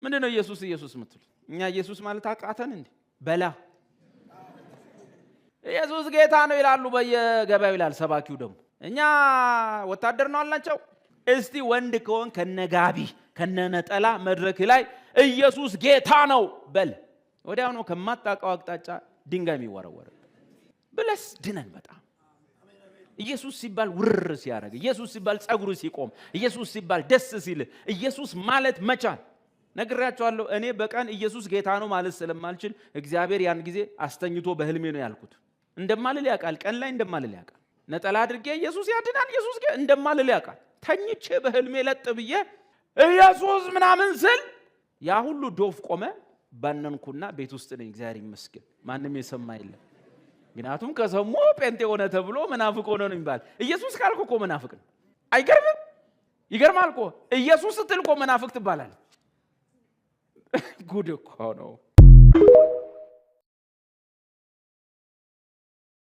ምንድነው ኢየሱስ ኢየሱስ የምትሉ? እኛ ኢየሱስ ማለት አቃተን እንዴ? በላ ኢየሱስ ጌታ ነው ይላሉ በየገበያው ይላል ሰባኪው ደግሞ። እኛ ወታደር ነው አልናቸው። እስቲ ወንድ ከሆን ከነጋቢ ከነነጠላ መድረክ ላይ ኢየሱስ ጌታ ነው በል። ወዲያው ነው ከማጣጣው አቅጣጫ ድንጋይ የሚወረወር ብለስ ድነን። በጣም ኢየሱስ ሲባል ውር ሲያደርግ፣ ኢየሱስ ሲባል ጸጉሩ ሲቆም፣ ኢየሱስ ሲባል ደስ ሲል፣ ኢየሱስ ማለት መቻል ነግራቸዋለሁ። እኔ በቀን ኢየሱስ ጌታ ነው ማለት ስለማልችል እግዚአብሔር ያን ጊዜ አስተኝቶ በህልሜ ነው ያልኩት። እንደማልል ያውቃል። ቀን ላይ እንደማልል ያውቃል። ነጠላ አድርጌ ኢየሱስ ያድናል ኢየሱስ እንደማልል ያውቃል። ተኝቼ በህልሜ ለጥ ብዬ ኢየሱስ ምናምን ስል ያ ሁሉ ዶፍ ቆመ። ባነንኩና ቤት ውስጥ ነኝ። እግዚአብሔር ይመስገን ማንም የሰማ የለም። ምክንያቱም ከሰሙ ጴንጤ ሆነ ተብሎ መናፍቅ ሆነ ነው የሚባል። ኢየሱስ ካልኩ እኮ መናፍቅ ነው። አይገርምም? ይገርማል እኮ ኢየሱስ ስትል እኮ መናፍቅ ትባላለህ። ጉድ እኮ ነው።